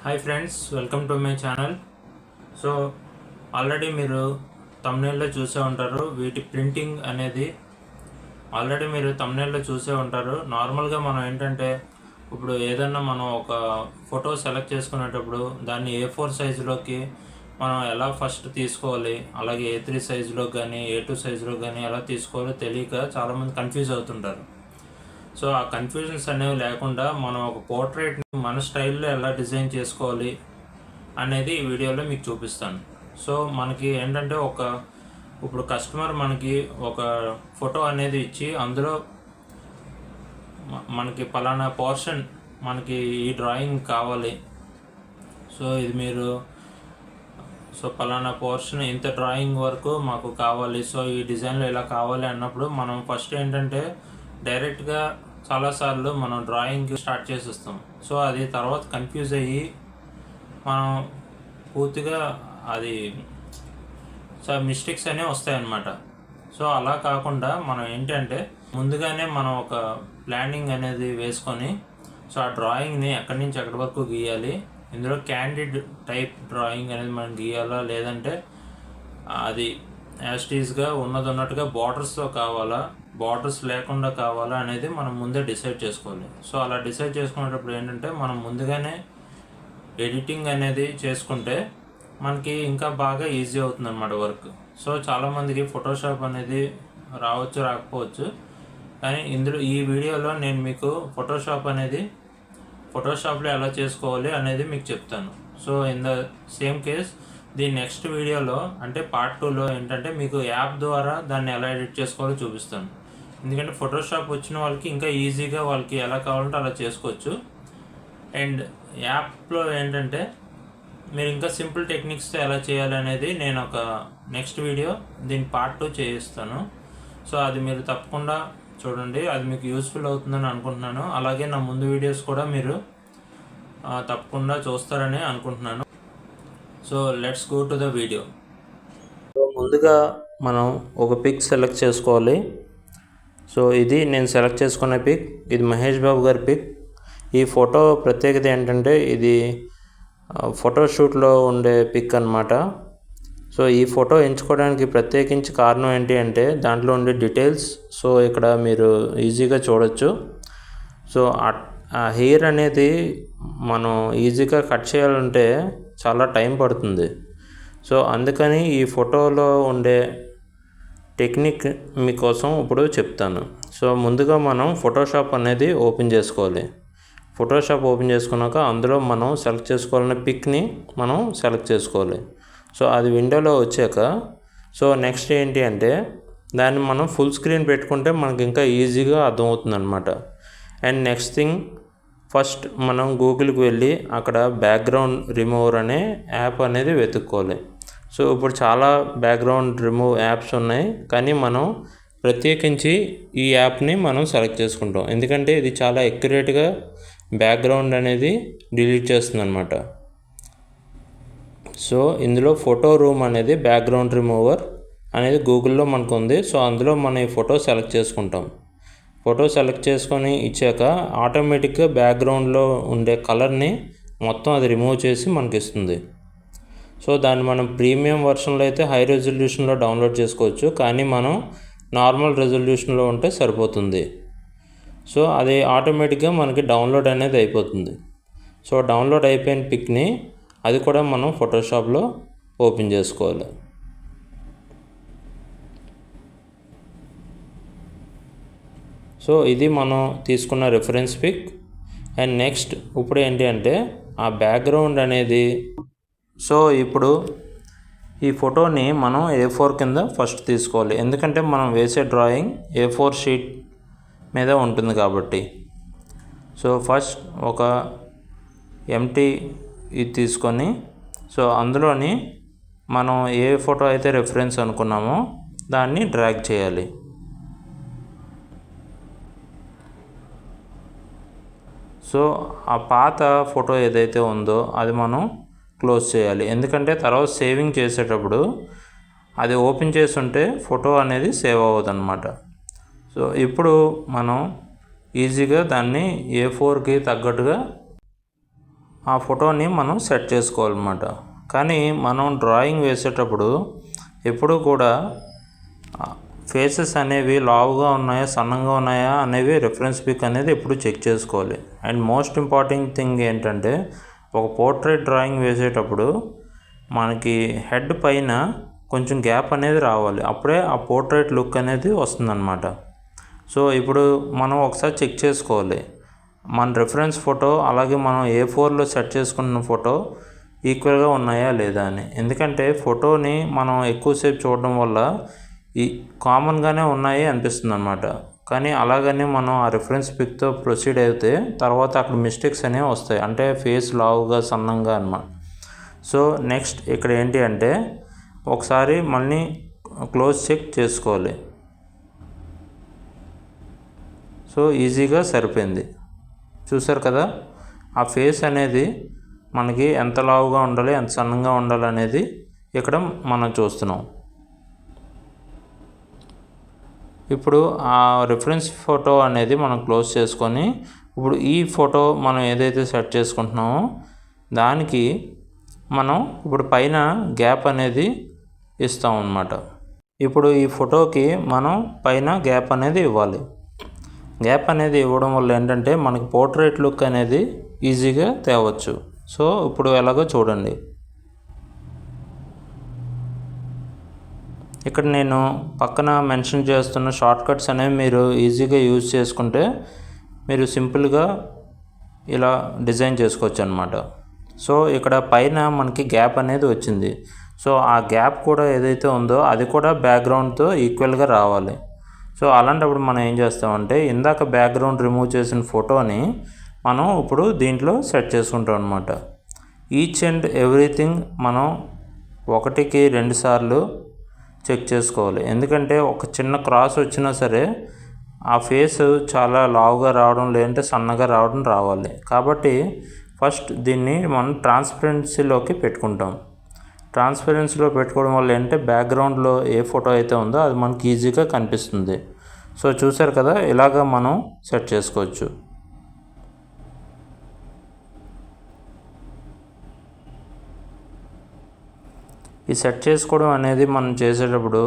Hi friends, welcome to my channel. So already మీరు తమ్నైల్లో చూసే ఉంటారు. వీటి ప్రింటింగ్ అనేది ఆల్రెడీ మీరు తమ్నైల్లో చూసే ఉంటారు. నార్మల్గా మనం ఏంటంటే ఇప్పుడు ఏదన్నా మనం ఒక ఫోటో సెలెక్ట్ చేసుకునేటప్పుడు దాన్ని A4 సైజులోకి మనం ఎలా ఫస్ట్ తీసుకోవాలి, అలాగే A3 సైజులో కానీ A2 సైజులో కానీ ఎలా తీసుకోవాలో తెలియక చాలామంది కన్ఫ్యూజ్ అవుతుంటారు. సో ఆ కన్ఫ్యూజన్స్ అనేవి లేకుండా మనం ఒక పోర్ట్రేట్ని మన స్టైల్లో ఎలా డిజైన్ చేసుకోవాలి అనేది ఈ వీడియోలో మీకు చూపిస్తాను. సో మనకి ఏంటంటే ఇప్పుడు కస్టమర్ మనకి ఒక ఫోటో అనేది ఇచ్చి అందులో మనకి పలానా పోర్షన్ మనకి ఈ డ్రాయింగ్ కావాలి, సో ఇది మీరు పలానా పోర్షన్ ఇంత డ్రాయింగ్ వరకు మాకు కావాలి, సో ఈ డిజైన్లో ఇలా కావాలి అన్నప్పుడు మనం ఫస్ట్ ఏంటంటే డైరెక్ట్గా చాలాసార్లు మనం డ్రాయింగ్ స్టార్ట్ చేసేస్తాం. సో అది తర్వాత కన్ఫ్యూజ్ అయ్యి మనం పూర్తిగా అది మిస్టేక్స్ అనేవి వస్తాయన్నమాట. సో అలా కాకుండా మనం ఏంటంటే ముందుగానే మనం ఒక ప్లానింగ్ అనేది వేసుకొని సో ఆ డ్రాయింగ్ని ఎక్కడి నుంచి ఎక్కడి వరకు గీయాలి, ఇందులో క్యాండిడ్ టైప్ డ్రాయింగ్ అనేది మనం గీయాలా, లేదంటే అది యాస్టీస్గా ఉన్నట్టుగా బార్డర్స్తో కావాలా, బార్డర్స్ లేకుండా కావాలా అనేది మనం ముందే డిసైడ్ చేసుకోవాలి. సో అలా డిసైడ్ చేసుకునేటప్పుడు ఏంటంటే మనం ముందుగానే ఎడిటింగ్ అనేది చేసుకుంటే మనకి ఇంకా బాగా ఈజీ అవుతుంది అన్నమాట వర్క్. సో చాలామందికి ఫోటోషాప్ అనేది రావచ్చు, రాకపోవచ్చు, కానీ ఈ వీడియోలో నేను మీకు ఫోటోషాప్లో ఎలా చేసుకోవాలి అనేది మీకు చెప్తాను. So in the same case next వీడియోలో అంటే పార్ట్ 2లో ఏంటంటే మీకు యాప్ ద్వారా దాన్ని ఎలా ఎడిట్ చేసుకోవాలో చూపిస్తాను. ఎందుకంటే ఫోటోషాప్ వచ్చిన వాళ్ళకి ఇంకా ఈజీగా వాళ్ళకి ఎలా కావాలంటే అలా చేసుకోవచ్చు. అండ్ యాప్లో ఏంటంటే మీరు ఇంకా సింపుల్ టెక్నిక్స్తో ఎలా చేయాలి అనేది నేను ఒక నెక్స్ట్ వీడియో పార్ట్ 2 చేయిస్తాను. సో అది మీరు తప్పకుండా చూడండి, అది మీకు యూస్ఫుల్ అవుతుందని అనుకుంటున్నాను. అలాగే నా ముందు వీడియోస్ కూడా మీరు తప్పకుండా చూస్తారని అనుకుంటున్నాను. So let's go to the video. So ముందుగా మనం ఒక పిక్ సెలెక్ట్ చేసుకోవాలి. సో ఇది నేను సెలెక్ట్ చేసుకున్న పిక్, ఇది మహేష్ బాబు గారి పిక్. ఈ ఫోటో ప్రత్యేకత ఏంటంటే ఇది ఫోటోషూట్లో ఉండే పిక్ అన్నమాట. సో ఈ ఫోటో ఎంచుకోవడానికి ప్రత్యేకించి కారణం ఏంటి అంటే దాంట్లో ఉండే డీటెయిల్స్. సో ఇక్కడ మీరు ఈజీగా చూడొచ్చు. సో ఆ హెయిర్ అనేది మనం ఈజీగా కట్ చేయాలంటే చాలా టైం పడుతుంది. సో అందుకని ఈ ఫోటోలో ఉండే టెక్నిక్ మీకోసం ఇప్పుడు చెప్తాను. సో ముందుగా మనం ఫోటోషాప్ అనేది ఓపెన్ చేసుకోవాలి. ఫోటోషాప్ ఓపెన్ చేసుకున్నాక అందులో మనం సెలెక్ట్ చేసుకోవాలనే పిక్ని మనం సెలెక్ట్ చేసుకోవాలి. సో అది విండోలో వచ్చాక సో నెక్స్ట్ ఏంటి అంటే దాన్ని మనం ఫుల్ స్క్రీన్ పెట్టుకుంటే మనకి ఇంకా ఈజీగా అర్థమవుతుంది అనమాట. అండ్ నెక్స్ట్ థింగ్, ఫస్ట్ మనం గూగుల్కి వెళ్ళి అక్కడ బ్యాక్గ్రౌండ్ రిమూవర్ అనే యాప్ అనేది వెతుక్కోవాలి. సో ఇప్పుడు చాలా బ్యాక్గ్రౌండ్ రిమూవ్ యాప్స్ ఉన్నాయి, కానీ మనం ప్రత్యేకించి ఈ యాప్ని మనం సెలెక్ట్ చేసుకుంటాం. ఎందుకంటే ఇది చాలా ఎక్యురేట్గా బ్యాక్గ్రౌండ్ అనేది డిలీట్ చేస్తుంది అనమాట. సో ఇందులో ఫోటో రూమ్ అనేది బ్యాక్గ్రౌండ్ రిమూవర్ అనేది గూగుల్లో మనకు ఉంది. సో అందులో మనం ఈ ఫోటో సెలెక్ట్ చేసుకుంటాం. ఫోటో సెలెక్ట్ చేసుకొని ఇచ్చాక ఆటోమేటిక్గా బ్యాక్గ్రౌండ్లో ఉండే కలర్ని మొత్తం అది రిమూవ్ చేసి మనకి ఇస్తుంది. సో దాన్ని మనం ప్రీమియం వర్షన్లో అయితే హై రెజల్యూషన్లో డౌన్లోడ్ చేసుకోవచ్చు, కానీ మనం నార్మల్ రెజల్యూషన్లో ఉంటే సరిపోతుంది. సో అది ఆటోమేటిక్గా మనకి డౌన్లోడ్ అనేది అయిపోతుంది. సో డౌన్లోడ్ అయిపోయిన పిక్ని అది కూడా మనం ఫోటోషాప్లో ఓపెన్ చేసుకోవాలి. సో ఇది మనం తీసుకున్న రిఫరెన్స్ పిక్. అండ్ నెక్స్ట్ ఇప్పుడు ఏంటి అంటే ఆ బ్యాక్గ్రౌండ్ అనేది, సో ఇప్పుడు ఈ ఫోటోని మనం A4 కింద ఫస్ట్ తీసుకోవాలి. ఎందుకంటే మనం వేసే డ్రాయింగ్ A4 షీట్ మీద ఉంటుంది కాబట్టి. సో ఫస్ట్ ఒక ఎంటీ ఇది తీసుకొని సో అందులోని మనం ఏ ఫోటో అయితే రెఫరెన్స్ అనుకున్నామో దాన్ని డ్రాగ్ చేయాలి. సో ఆ పాత ఫోటో ఏదైతే ఉందో అది మనం క్లోజ్ చేయాలి. ఎందుకంటే తర్వాత సేవింగ్ చేసేటప్పుడు అది ఓపెన్ చేసి ఉంటే ఫోటో అనేది సేవ్ అవ్వదు అన్నమాట. సో ఇప్పుడు మనం ఈజీగా దాన్ని A4కి తగ్గట్టుగా ఆ ఫోటోని మనం సెట్ చేసుకోవాలన్నమాట. కానీ మనం డ్రాయింగ్ వేసేటప్పుడు ఎప్పుడూ కూడా ఫేసెస్ అనేవి లావుగా ఉన్నాయా సన్నంగా ఉన్నాయా అనేవి రిఫరెన్స్ పిక్ అనేది ఎప్పుడు చెక్ చేసుకోవాలి. అండ్ మోస్ట్ ఇంపార్టెంట్ థింగ్ ఏంటంటే ఒక పోర్ట్రేట్ డ్రాయింగ్ వేసేటప్పుడు మనకి హెడ్ పైన కొంచెం గ్యాప్ అనేది రావాలి, అప్పుడే ఆ పోర్ట్రేట్ లుక్ అనేది వస్తుందన్నమాట. సో ఇప్పుడు మనం ఒకసారి చెక్ చేసుకోవాలి మన రిఫరెన్స్ ఫోటో అలాగే మనం A4లో సెట్ చేసుకున్న ఫోటో ఈక్వల్గా ఉన్నాయా లేదా అని. ఎందుకంటే ఫోటోని మనం ఎక్కువసేపు చూడడం వల్ల ఈ కామన్గానే ఉన్నాయి అనిపిస్తుంది అనమాట. కానీ అలాగని మనం ఆ రిఫరెన్స్ పిక్తో ప్రొసీడ్ అయితే తర్వాత అక్కడ మిస్టేక్స్ అనేవి వస్తాయి, అంటే ఫేస్ లావుగా సన్నంగా అన్నమాట. సో నెక్స్ట్ ఇక్కడ ఏంటి అంటే ఒకసారి మళ్ళీ క్లోజ్ చెక్ చేసుకోవాలి. సో ఈజీగా సరిపోయింది. చూసారు కదా, ఆ ఫేస్ అనేది మనకి ఎంత లావుగా ఉండాలి ఎంత సన్నంగా ఉండాలి అనేది ఇక్కడ మనం చూస్తున్నాం. ఇప్పుడు ఆ రిఫరెన్స్ ఫోటో అనేది మనం క్లోజ్ చేసుకొని ఇప్పుడు ఈ ఫోటో మనం ఏదైతే సెట్ చేసుకుంటున్నామో దానికి మనం ఇప్పుడు పైన గ్యాప్ అనేది ఇస్తాం అన్నమాట. ఇప్పుడు ఈ ఫోటోకి మనం పైన గ్యాప్ అనేది ఇవ్వాలి. గ్యాప్ అనేది ఇవ్వడం వల్ల ఏంటంటే మనకి పోర్ట్రేట్ లుక్ అనేది ఈజీగా తేవచ్చు. సో ఇప్పుడు ఎలాగో చూడండి. ఇక్కడ నేను పక్కన మెన్షన్ చేస్తున్న షార్ట్ కట్స్ అనేవి మీరు ఈజీగా యూజ్ చేసుకుంటే మీరు సింపుల్గా ఇలా డిజైన్ చేసుకోవచ్చు అన్నమాట. సో ఇక్కడ పైన మనకి గ్యాప్ అనేది వచ్చింది. సో ఆ గ్యాప్ కూడా ఏదైతే ఉందో అది కూడా బ్యాక్గ్రౌండ్తో ఈక్వల్గా రావాలి. సో అలాంటప్పుడు మనం ఏం చేస్తామంటే ఇందాక బ్యాక్గ్రౌండ్ రిమూవ్ చేసిన ఫోటోని మనం ఇప్పుడు దీంట్లో సెట్ చేసుకుంటాం అన్నమాట. ఈచ్ అండ్ ఎవ్రీథింగ్ మనం 1కి 2 సార్లు చెక్ చేసుకోవాలి. ఎందుకంటే ఒక చిన్న క్రాస్ వచ్చినా సరే ఆ ఫేస్ చాలా లావుగా రావడం లేదంటే సన్నగా రావాలి. కాబట్టి ఫస్ట్ దీన్ని మనం ట్రాన్స్పరెన్సీలోకి పెట్టుకుంటాం. ట్రాన్స్పరెన్సీలో పెట్టుకోవడం వల్ల ఏంటంటే బ్యాక్గ్రౌండ్లో ఏ ఫోటో అయితే ఉందో అది మనకి ఈజీగా కనిపిస్తుంది. సో చూసారు కదా, ఇలాగ మనం సెట్ చేసుకోవచ్చు. ఈ సెట్ చేసుకోవడం అనేది మనం చేసేటప్పుడు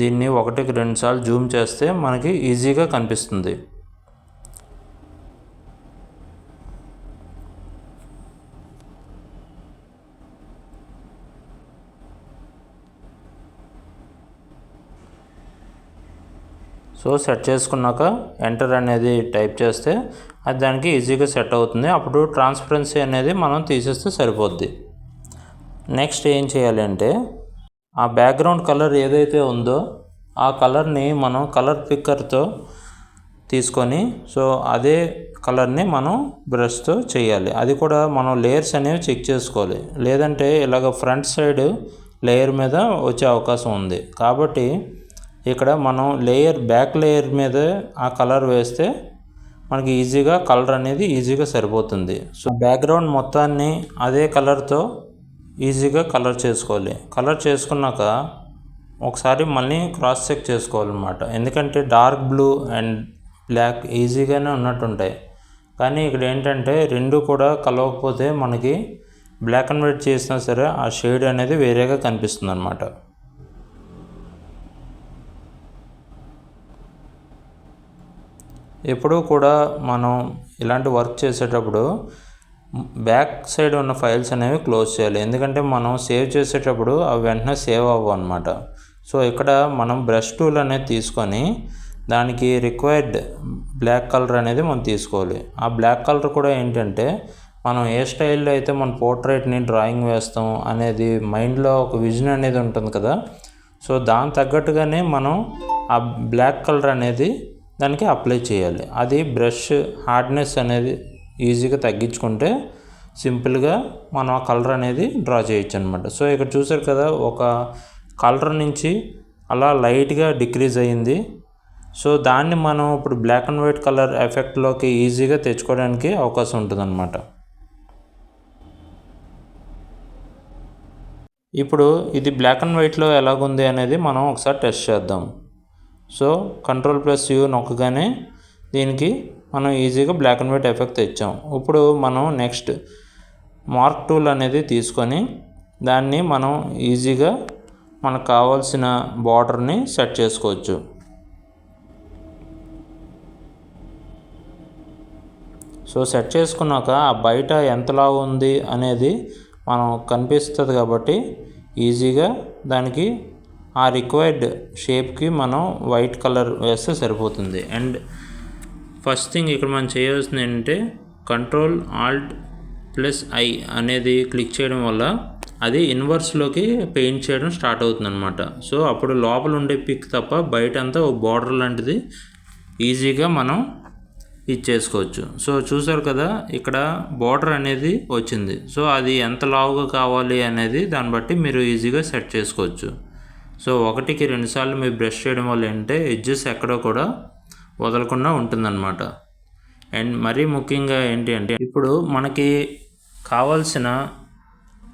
దీన్ని 1కి 2 సార్లు జూమ్ చేస్తే మనకి ఈజీగా కనిపిస్తుంది. సో సెట్ చేసుకున్నాక ఎంటర్ అనేది టైప్ చేస్తే అది దానికి ఈజీగా సెట్ అవుతుంది. అప్పుడు ట్రాన్స్పరెన్సీ అనేది మనం తీసేస్తే సరిపోద్ది. నెక్స్ట్ ఏం చేయాలి అంటే ఆ బ్యాక్గ్రౌండ్ కలర్ ఏదైతే ఉందో ఆ కలర్ని మనం కలర్ పిక్కర్తో తీసుకొని సో అదే కలర్ని మనం బ్రష్తో చేయాలి. అది కూడా మనం లేయర్స్ అనేవి చెక్ చేసుకోవాలి, లేదంటే ఇలాగ ఫ్రంట్ సైడ్ లేయర్ మీద వచ్చే అవకాశం ఉంది. కాబట్టి ఇక్కడ మనం బ్యాక్ లేయర్ మీద ఆ కలర్ వేస్తే మనకి ఈజీగా కలర్ అనేది ఈజీగా సరిపోతుంది. సో బ్యాక్గ్రౌండ్ మొత్తాన్ని అదే కలర్తో ఈజీగా కలర్ చేసుకోవాలి. కలర్ చేసుకున్నాక ఒకసారి మళ్ళీ క్రాస్ చెక్ చేసుకోవాలన్నమాట. ఎందుకంటే డార్క్ బ్లూ అండ్ బ్లాక్ ఈజీగానే ఉన్నట్టుంటాయి, కానీ ఇక్కడ ఏంటంటే రెండు కూడా కలవకపోతే మనకి బ్లాక్ అండ్ వైట్ చేసినా సరే ఆ షేడ్ అనేది వేరేగా కనిపిస్తుంది అన్నమాట. ఎప్పుడూ కూడా మనం ఇలాంటి వర్క్ చేసేటప్పుడు బ్యాక్ సైడ్ ఉన్న ఫైల్స్ అనేవి క్లోజ్ చేయాలి. ఎందుకంటే మనం సేవ్ చేసేటప్పుడు అవి వెంటనే సేవ్ అవ్వవు అనమాట. సో ఇక్కడ మనం బ్రష్ టూల్ అనేది తీసుకొని దానికి రిక్వైర్డ్ బ్లాక్ కలర్ అనేది మనం తీసుకోవాలి. ఆ బ్లాక్ కలర్ కూడా ఏంటంటే మనం ఏ స్టైల్లో అయితే మన పోర్ట్రేట్ని డ్రాయింగ్ వేస్తాం అనేది మైండ్లో ఒక విజన్ అనేది ఉంటుంది కదా. సో దాని తగ్గట్టుగానే మనం ఆ బ్లాక్ కలర్ అనేది దానికి అప్లై చేయాలి. అది బ్రష్ హార్డ్నెస్ అనేది ఈజీగా తగ్గించుకుంటే సింపుల్గా మనం ఆ కలర్ అనేది డ్రా చేయొచ్చు అనమాట. సో ఇక్కడ చూసారు కదా, ఒక కలర్ నుంచి అలా లైట్గా డిక్రీజ్ అయ్యింది. సో దాన్ని మనం ఇప్పుడు బ్లాక్ అండ్ వైట్ కలర్ ఎఫెక్ట్లోకి ఈజీగా తెచ్చుకోవడానికి అవకాశం ఉంటుందన్నమాట. ఇప్పుడు ఇది బ్లాక్ అండ్ వైట్లో ఎలాగుంది అనేది మనం ఒకసారి టెస్ట్ చేద్దాం. సో Ctrl+U నొక్కగానే దీనికి మనం ఈజీగా బ్లాక్ అండ్ వైట్ ఎఫెక్ట్ తెచ్చాం. ఇప్పుడు మనం నెక్స్ట్ మార్క్ టూల్ అనేది తీసుకొని దాన్ని మనం ఈజీగా మనకు కావాల్సిన బార్డర్ని సెట్ చేసుకోవచ్చు. సో సెట్ చేసుకున్నాక ఆ బయట ఎంతలా ఉంది అనేది మనం కనిపిస్తుంది కాబట్టి ఈజీగా దానికి ఆ రిక్వైర్డ్ షేప్కి మనం వైట్ కలర్ వేస్తే సరిపోతుంది. అండ్ ఫస్ట్ థింగ్ ఇక్కడ మనం చేయాల్సింది ఏంటంటే Ctrl+Alt+I అనేది క్లిక్ చేయడం వల్ల అది ఇన్వర్స్లోకి పెయింట్ చేయడం స్టార్ట్ అవుతుంది అనమాట. సో అప్పుడు లోపల ఉండే పిక్ తప్ప బయట అంతా ఒక బార్డర్ లాంటిది ఈజీగా మనం ఇచ్చేసుకోవచ్చు. సో చూసారు కదా, ఇక్కడ బార్డర్ అనేది వచ్చింది. సో అది ఎంత లావుగా కావాలి అనేది దాన్ని బట్టి మీరు ఈజీగా సెట్ చేసుకోవచ్చు. సో 1కి 2 సార్లు మీరు బ్రష్ చేయడం వల్ల ఏంటంటే ఎడ్జెస్ ఎక్కడో కూడా వదలకుండా ఉంటుందన్నమాట. అండ్ మరీ ముఖ్యంగా ఏంటి అంటే ఇప్పుడు మనకి కావాల్సిన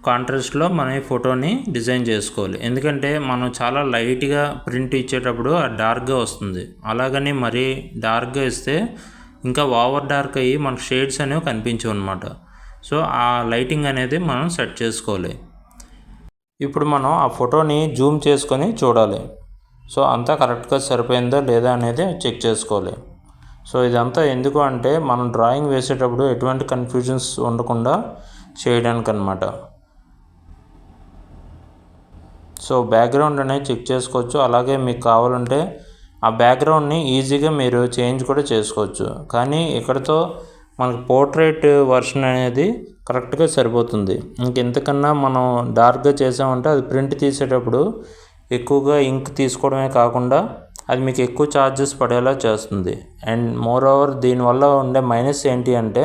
కాంట్రాస్ట్లో మన ఈ ఫోటోని డిజైన్ చేసుకోవాలి. ఎందుకంటే మనం చాలా లైట్గా ప్రింట్ ఇచ్చేటప్పుడు అది డార్క్గా వస్తుంది. అలాగని మరీ డార్క్గా ఇస్తే ఇంకా ఓవర్ డార్క్ అయ్యి మనకు షేడ్స్ అనేవి కనిపించవు అనమాట. సో ఆ లైటింగ్ అనేది మనం సెట్ చేసుకోవాలి. ఇప్పుడు మనం ఆ ఫోటోని జూమ్ చేసుకొని చూడాలి. సో అంతా కరెక్ట్గా సరిపోయిందా లేదా అనేది చెక్ చేసుకోవాలి. సో ఇదంతా ఎందుకు అంటే మనం డ్రాయింగ్ వేసేటప్పుడు ఎటువంటి కన్ఫ్యూజన్స్ ఉండకుండా చేయడానికి అనమాట. సో బ్యాక్గ్రౌండ్ అనేది చెక్ చేసుకోవచ్చు. అలాగే మీకు కావాలంటే ఆ బ్యాక్గ్రౌండ్ని ఈజీగా మీరు చేంజ్ కూడా చేసుకోవచ్చు. కానీ ఇక్కడతో మనకు పోర్ట్రేట్ వర్షన్ అనేది కరెక్ట్గా సరిపోతుంది. ఇంకెంతకన్నా మనం డార్క్గా చేసామంటే అది ప్రింట్ తీసేటప్పుడు ఎక్కువగా ఇంక్ తీసుకోవడమే కాకుండా అది మీకు ఎక్కువ ఛార్జెస్ పడేలా చేస్తుంది. అండ్ మోర్ ఓవర్ దీనివల్ల ఉండే మైనస్ ఏంటి అంటే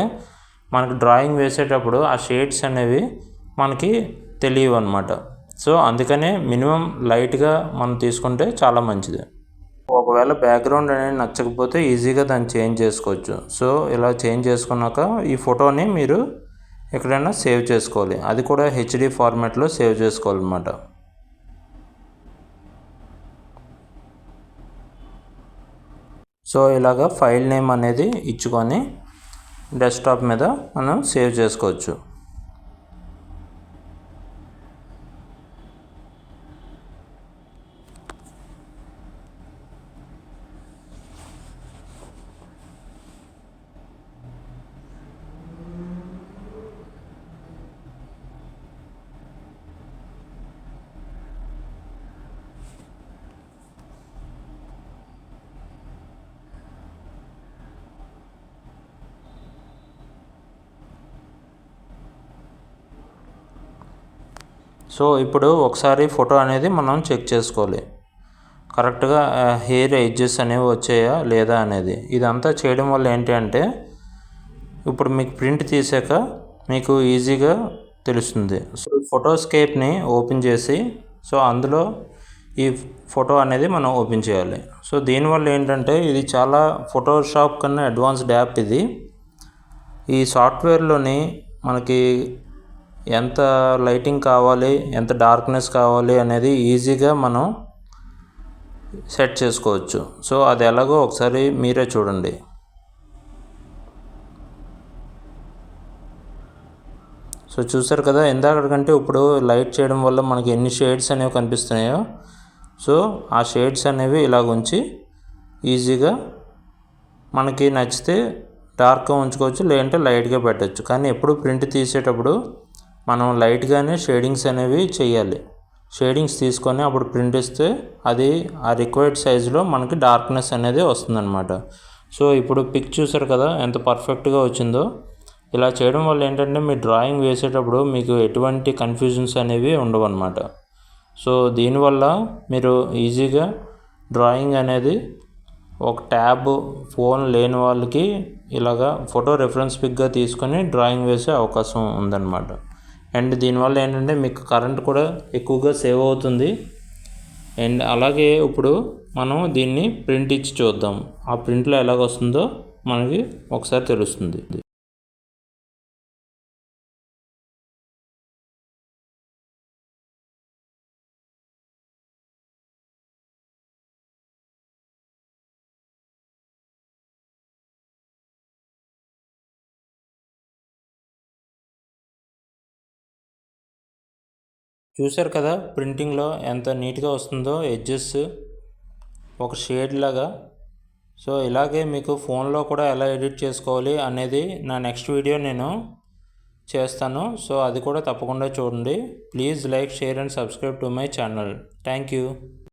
మనకు డ్రాయింగ్ వేసేటప్పుడు ఆ షేడ్స్ అనేవి మనకి తెలియవు అనమాట. సో అందుకనే మినిమం లైట్గా మనం తీసుకుంటే చాలా మంచిది. ఒకవేళ బ్యాక్గ్రౌండ్ అనేది నచ్చకపోతే ఈజీగా దాన్ని చేంజ్ చేసుకోవచ్చు. సో ఇలా చేంజ్ చేసుకున్నాక ఈ ఫోటోని మీరు ఎక్కడైనా సేవ్ చేసుకోవాలి. అది కూడా హెచ్డి ఫార్మాట్లో సేవ్ చేసుకోవాలన్నమాట. సో ఇలాగ ఫైల్ నేమ్ అనేది ఇచ్చుకొని డెస్క్టాప్ మీద మనం సేవ్ చేసుకోవచ్చు. సో ఇప్పుడు ఒకసారి ఫోటో అనేది మనం చెక్ చేసుకోవాలి, కరెక్ట్గా హెయిర్ ఎడ్జెస్ అనేవి వచ్చాయా లేదా అనేది. ఇదంతా చేయడం వల్ల ఏంటి అంటే ఇప్పుడు మీకు ప్రింట్ తీసాక మీకు ఈజీగా తెలుస్తుంది. సో ఫోటోస్కేప్ని ఓపెన్ చేసి సో అందులో ఈ ఫోటో అనేది మనం ఓపెన్ చేయాలి. సో దీనివల్ల ఏంటంటే ఇది చాలా ఫోటోషాప్ కన్నా అడ్వాన్స్డ్ యాప్ ఇది. ఈ సాఫ్ట్వేర్లోని మనకి ఎంత లైటింగ్ కావాలి, ఎంత డార్క్నెస్ కావాలి అనేది ఈజీగా మనం సెట్ చేసుకోవచ్చు. సో అది ఎలాగో ఒకసారి మీరే చూడండి. సో చూసారు కదా, ఇందాకంటే ఇప్పుడు లైట్ చేయడం వల్ల మనకి ఎన్ని షేడ్స్ అనేవి కనిపిస్తున్నాయో సో ఆ షేడ్స్ అనేవి ఇలాగ ఉంచి ఈజీగా మనకి నచ్చితే డార్క్గా ఉంచుకోవచ్చు, లేదంటే లైట్గా పెట్టచ్చు. కానీ ఎప్పుడు ప్రింట్ తీసేటప్పుడు మనం లైట్గానే షేడింగ్స్ అనేవి చేయాలి. షేడింగ్స్ తీసుకొని అప్పుడు ప్రింట్ ఇస్తే అది ఆ రిక్వైర్డ్ సైజులో మనకి డార్క్నెస్ అనేది వస్తుందన్నమాట. సో ఇప్పుడు పిక్ చూసారు కదా ఎంత పర్ఫెక్ట్గా వచ్చిందో. ఇలా చేయడం వల్ల ఏంటంటే మీ డ్రాయింగ్ వేసేటప్పుడు మీకు ఎటువంటి కన్ఫ్యూజన్స్ అనేవి ఉండవు అన్నమాట. సో దీనివల్ల మీరు ఈజీగా డ్రాయింగ్ అనేది ఒక ట్యాబ్ ఫోన్ లేని వాళ్ళకి ఇలాగా ఫోటో రెఫరెన్స్ పిక్గా తీసుకొని డ్రాయింగ్ వేసే అవకాశం ఉందన్నమాట. అండ్ దీనివల్ల ఏంటంటే మీకు కరెంట్ కూడా ఎక్కువగా సేవ్ అవుతుంది. అండ్ అలాగే ఇప్పుడు మనం దీన్ని ప్రింట్ ఇచ్చి చూద్దాం, ఆ ప్రింట్లో ఎలాగ వస్తుందో మనకి ఒకసారి తెలుస్తుంది. చూశారు కదా ప్రింటింగ్లో ఎంత నీట్గా వస్తుందో ఎడ్జెస్ ఒక షేడ్ లాగా. సో ఇలాగే మీకు ఫోన్లో కూడా ఎలా ఎడిట్ చేసుకోవాలి అనేది నా నెక్స్ట్ వీడియో నేను చేస్తాను. సో అది కూడా తప్పకుండా చూడండి. Please like, share and subscribe to my channel. Thank you.